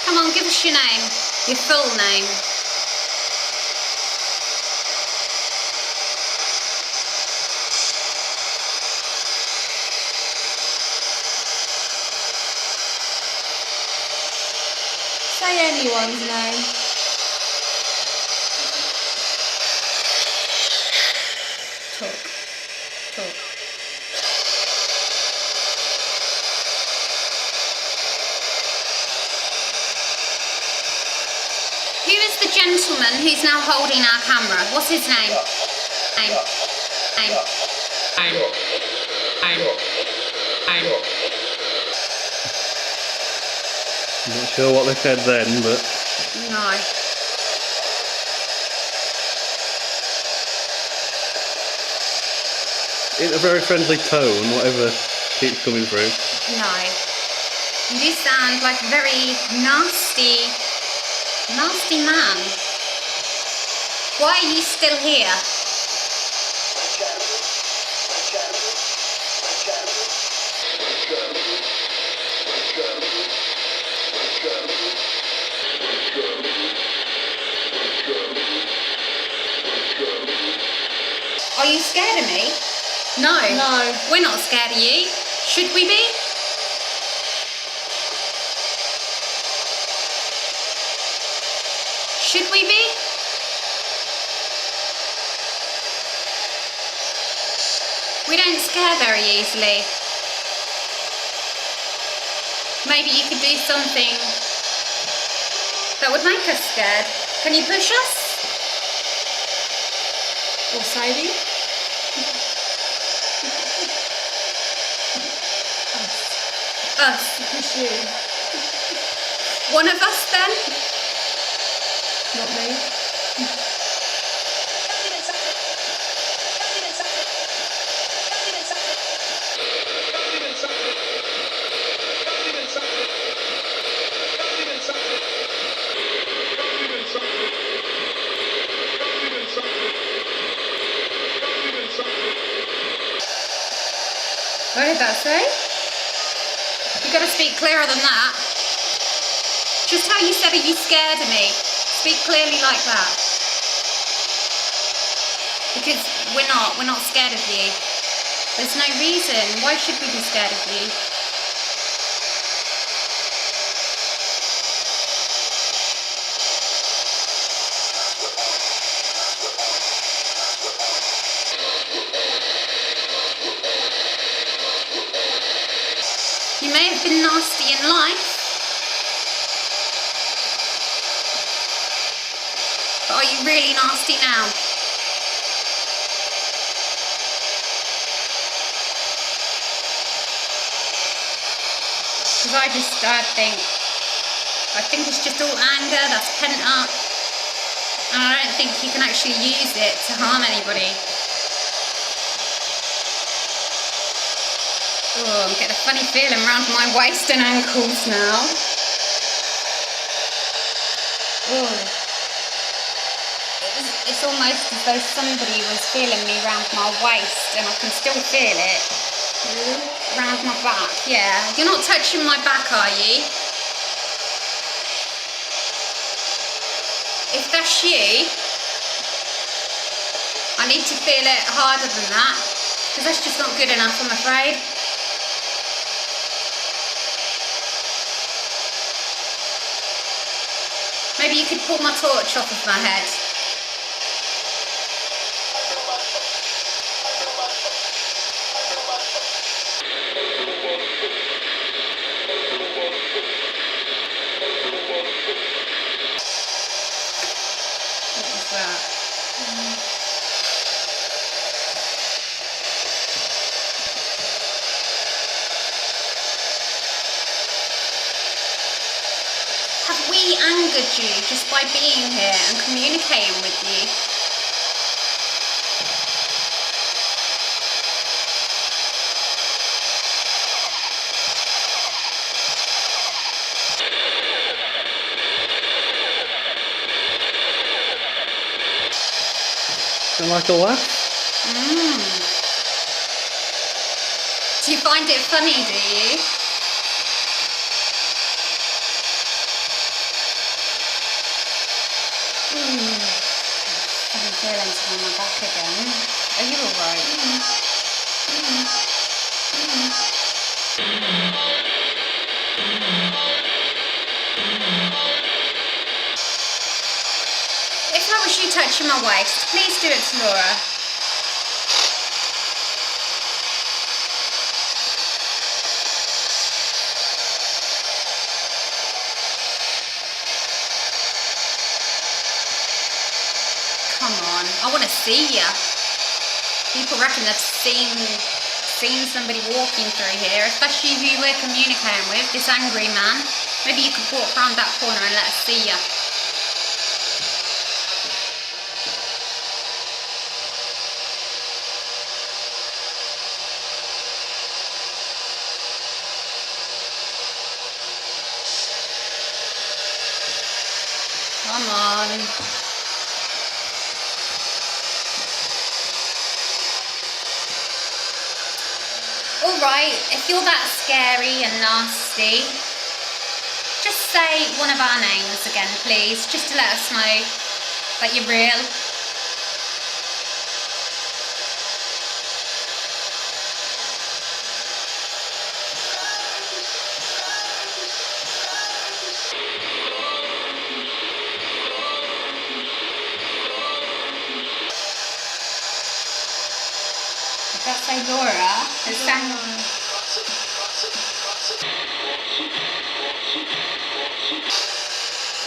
Come on, give us your name. Your full name. Say anyone's name. Talk. Who is the gentleman who's now holding our camera? What's his name? Name. I'm not sure what they said then, but No. in a very friendly tone, whatever keeps coming through. No. You do sound like a very nasty man. Why are you still here? Are you scared of me? No. No. We're not scared of you. Should we be? Should we be? We don't scare very easily. Maybe you could do something that would make us scared. Can you push us? Or Sadie? Us. Push you. One of us then? Not me. What did that say? You gotta speak clearer than that. Just how you said, are you scared of me? Speak clearly like that. Because we're not scared of you. There's no reason. Why should we be scared of you? You may have been nasty in life, but are you really nasty now? Because I think it's just all anger that's pent up, and I don't think you can actually use it to harm anybody. Oh, I'm getting a funny feeling around my waist and ankles now. Oh. It's almost as though somebody was feeling me around my waist, and I can still feel it. Really? Around my back, yeah. You're not touching my back, are you? If that's you, I need to feel it harder than that, because that's just not good enough, I'm afraid. Maybe you could pull my torch off of my head. What was that? Have we angered you just by being here and communicating with you? Don't like all that? Do you find it funny, do you? Funny feelings on my back again. Are you alright? If that was you touching my waist, please do it to Laura. Come on, I want to see ya. People reckon they've seen somebody walking through here, especially who we're communicating with, this angry man. Maybe you could walk around that corner and let us see ya. Come on. Alright, if you're that scary and nasty, just say one of our names again, please, just to let us know that you're real. Did that say Laura? It sang...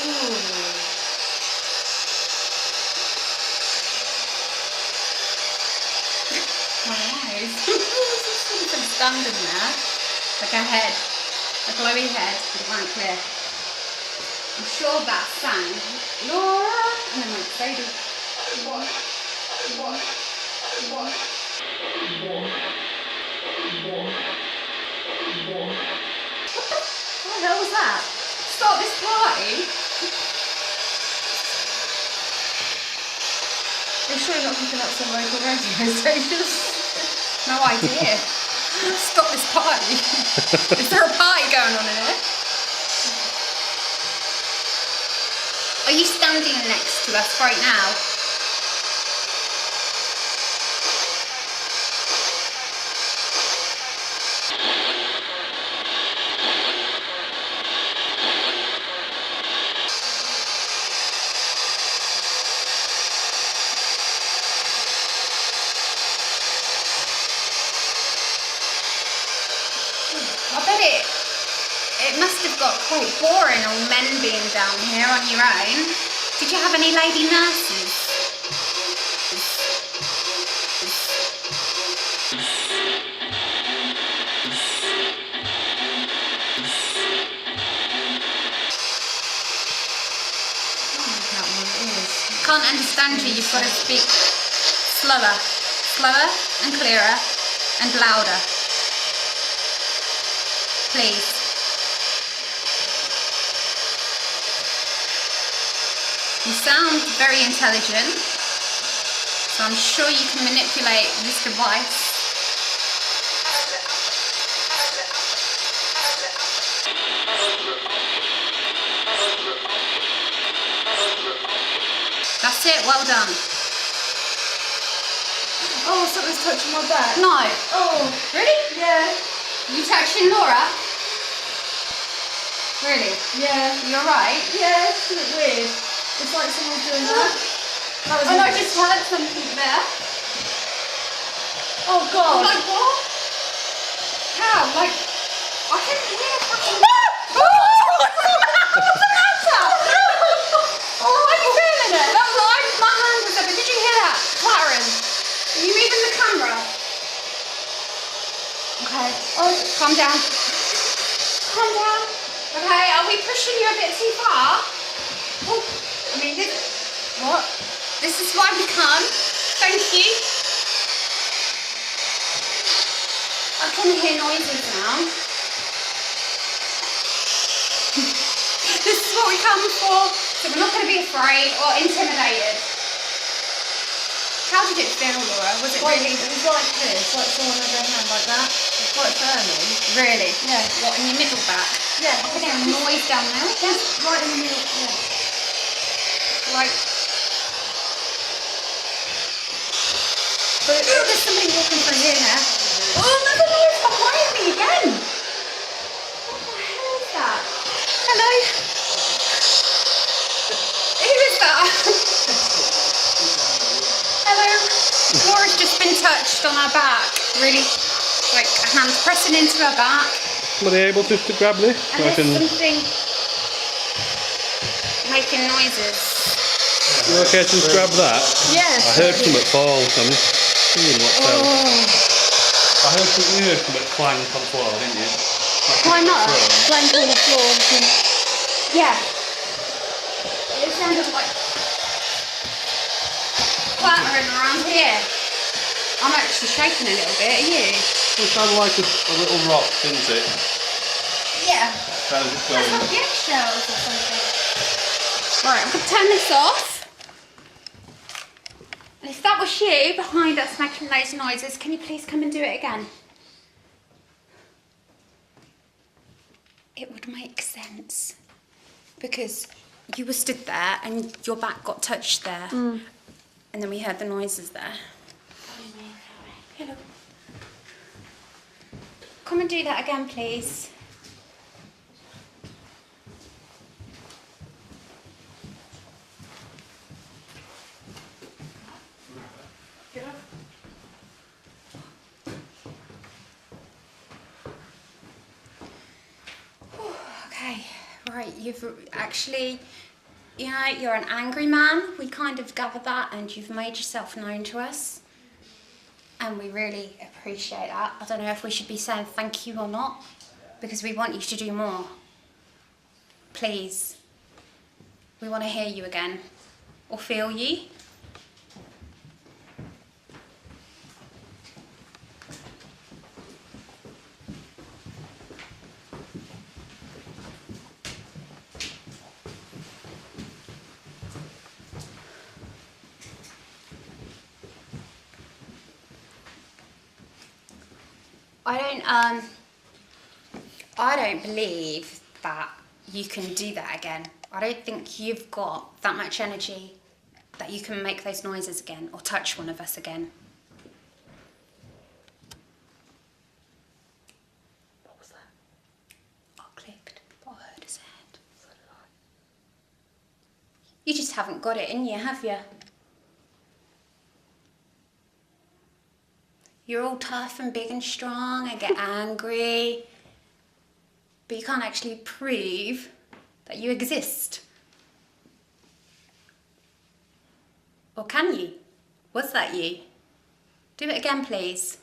Ooh. My eyes. Something standing there. Like a head. A glowy head with one clear. I'm sure that sang Laura and then like Sadie. What the hell was that? Stop this party? You're sure you're not picking up some local radio stations? No idea. Stop this party. Is there a party going on in here? Are you standing next to us right now? I bet it must have got quite boring, all men being down here on your own. Did you have any lady nurses? Can't understand you, you've got to speak slower and clearer and louder. Please. You sound very intelligent, so I'm sure you can manipulate this device. That's it, well done. Oh, something's touching my back. No. Oh, Really? yeah. You touching Laura? Really? Yeah. You're right? Yeah, it's a bit weird. It's like someone's doing that. That was And I weird. just heard something there. Oh god. Like what? How? Like, I can hear fucking... What's the matter? Are you feeling it? That was like, my hand was up. Did you hear that? Clattering. Are you moving the camera? Okay. Oh, calm down. Calm down. Okay, are we pushing you a bit too far? Oh, I mean, what? This is why we come. Thank you. I can hear noises now. This is what we come for. So we're not going to be afraid or intimidated. How did it feel, Laura? Was it Like, really... it was like this, like someone had their hand like that. It's quite firmly. Really? Yeah. What, in your middle back? Yeah. I can hear a noise down there. Just right in the middle. Yeah. Like... But Oh, there's somebody walking through here now. Oh, another noise behind me again. What the hell is that? Hello? Who is that? Hello? Laura's just been touched on her back. Really, like, her hand's pressing into her back. Were they able to grab this? And there's something making noises. You okay to just grab that? yes. I heard something fall, so I'm just seeing what's Oh. I heard something, you heard something clang on the floor, didn't you? Why not? Blank on the floor. Yeah. It sounded like clattering around here. I'm actually shaking a little bit, are you? It sounded like a little rock, didn't it? Yeah. Kind of just That's going. like the eggshells or something. Right, I'm going to turn this off. And if that was you behind us making those noises, can you please come and do it again? It would make sense. Because you were stood there and your back got touched there. And then we heard the noises there. Hello. Come and do that again, please. Okay, right, you've actually, you know, you're an angry man. We kind of gathered that and you've made yourself known to us. And we really appreciate that. I don't know if we should be saying thank you or not, because we want you to do more. Please. We want to hear you again, or feel you. I don't believe that you can do that again. I don't think you've got that much energy that you can make those noises again or touch one of us again. What was that? I clicked, but I heard a sound. So did I. You just haven't got it in you, have you? You're all tough and big and strong and get angry, but you can't actually prove that you exist. Or can you? Was that you? Do it again, please.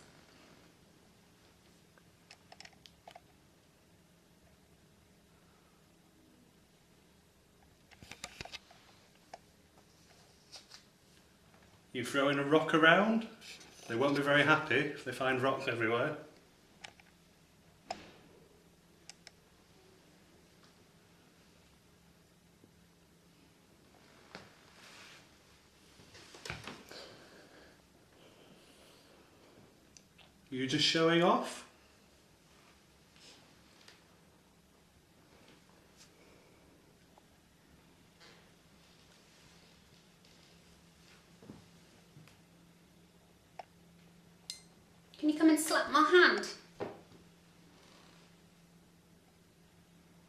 You throwing a rock around? They won't be very happy if they find rocks everywhere. You just showing off? Can you come and slap my hand?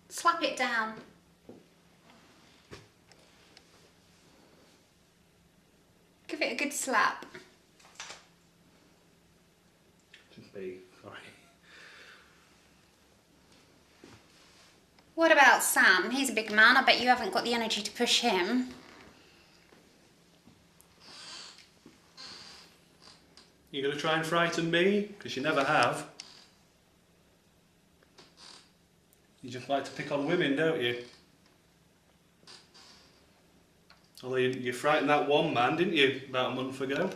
Slap it down. Give it a good slap. Just be, sorry. What about Sam? He's a big man. I bet you haven't got the energy to push him. You gonna try and frighten me? Because you never have. You just like to pick on women, don't you? Although you frightened that one man, didn't you, about a month ago?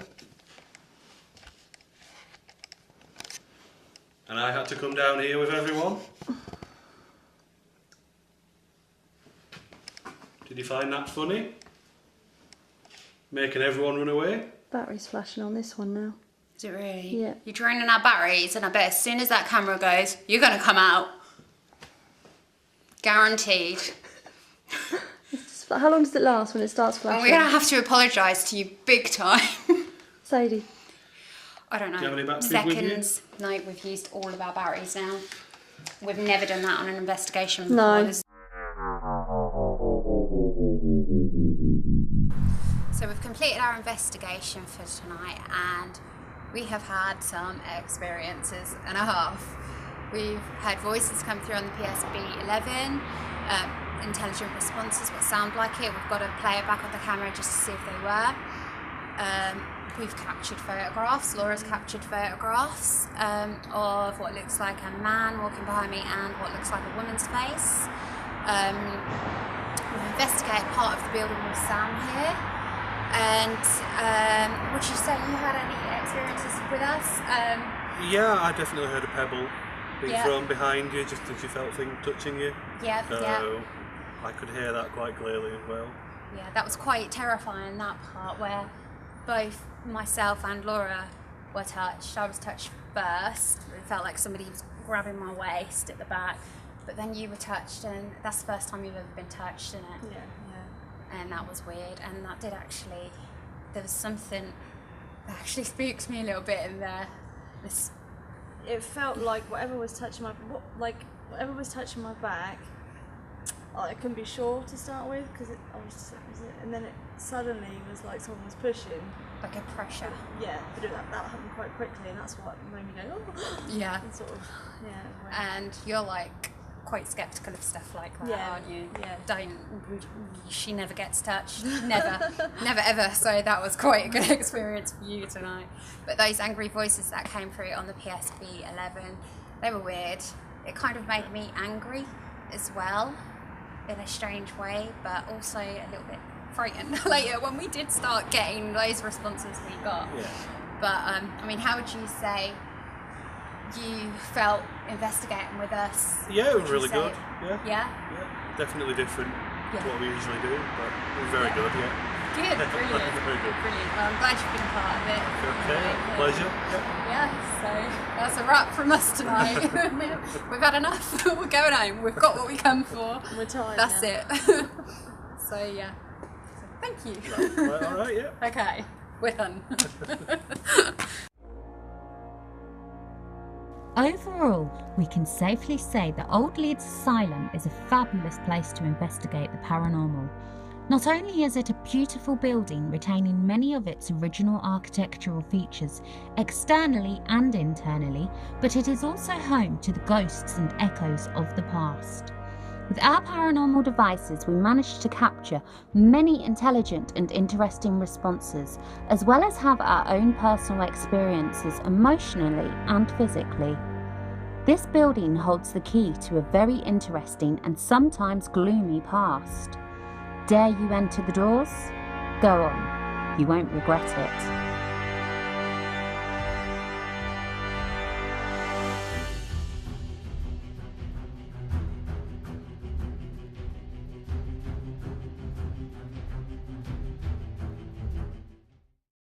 And I had to come down here with everyone. Did you find that funny? Making everyone run away? Battery's flashing on this one now. Is it really? Yeah. You're draining our batteries, and I bet as soon as that camera goes, you're going to come out. Guaranteed. How long does it last when it starts flashing? And we're going to have to apologise to you big time. Sadie. I don't know. Do you have any batteries with you? Seconds. No, we've used all of our batteries now. We've never done that on an investigation before. No. So we've completed our investigation for tonight, and we have had some experiences and a half. We've had voices come through on the PSB 11, intelligent responses, what sound like it. We've got to play it back on the camera just to see if they were. We've captured photographs. Laura's captured photographs of what looks like a man walking behind me and what looks like a woman's face. We've investigated part of the building with Sam here. And would you say you had any experiences with us? Yeah, I definitely heard a pebble being Yeah. thrown behind you just as you felt things touching you. Yeah, So yeah. I could hear that quite clearly as well. Yeah, that was quite terrifying, that part where both myself and Laura were touched. I was touched first. It felt like somebody was grabbing my waist at the back. But then you were touched, and that's the first time you've ever been touched, isn't it? Yeah, yeah. And that was weird, and that did actually, there was something that actually spooked me a little bit in there. It felt like whatever was touching my back, I couldn't be sure to start with because and then it suddenly was like someone was pushing. Like a pressure. Yeah, but that happened quite quickly, and that's what made me go, oh. Yeah. And sort of, yeah. And you're like quite sceptical of stuff like that, Yeah, aren't you? yeah. She never gets touched. Never. Never ever. So that was quite a good experience for you tonight. But those angry voices that came through on the PSB 11, they were weird. It kind of made me angry as well, in a strange way, but also a little bit frightened later when we did start getting those responses we got. Yeah. But I mean, how would you say you felt investigating with us? Yeah, it was Would you really say- good. Yeah. Yeah? Yeah. Definitely different Yeah. to what we usually do, but it was very good, yeah. Good, brilliant. Very good. Brilliant. Well, I'm glad you've been a part of it. Okay, pleasure. Yeah, so that's a wrap from us tonight. We've had enough. We're going home. We've got what we come for. We're tired That's now. it. So yeah. So, thank you. Right, all right, yeah. Okay, we're done. Overall, we can safely say that Old Leeds Asylum is a fabulous place to investigate the paranormal. Not only is it a beautiful building retaining many of its original architectural features externally and internally, but it is also home to the ghosts and echoes of the past. With our paranormal devices, we managed to capture many intelligent and interesting responses, as well as have our own personal experiences emotionally and physically. This building holds the key to a very interesting and sometimes gloomy past. Dare you enter the doors? Go on, you won't regret it.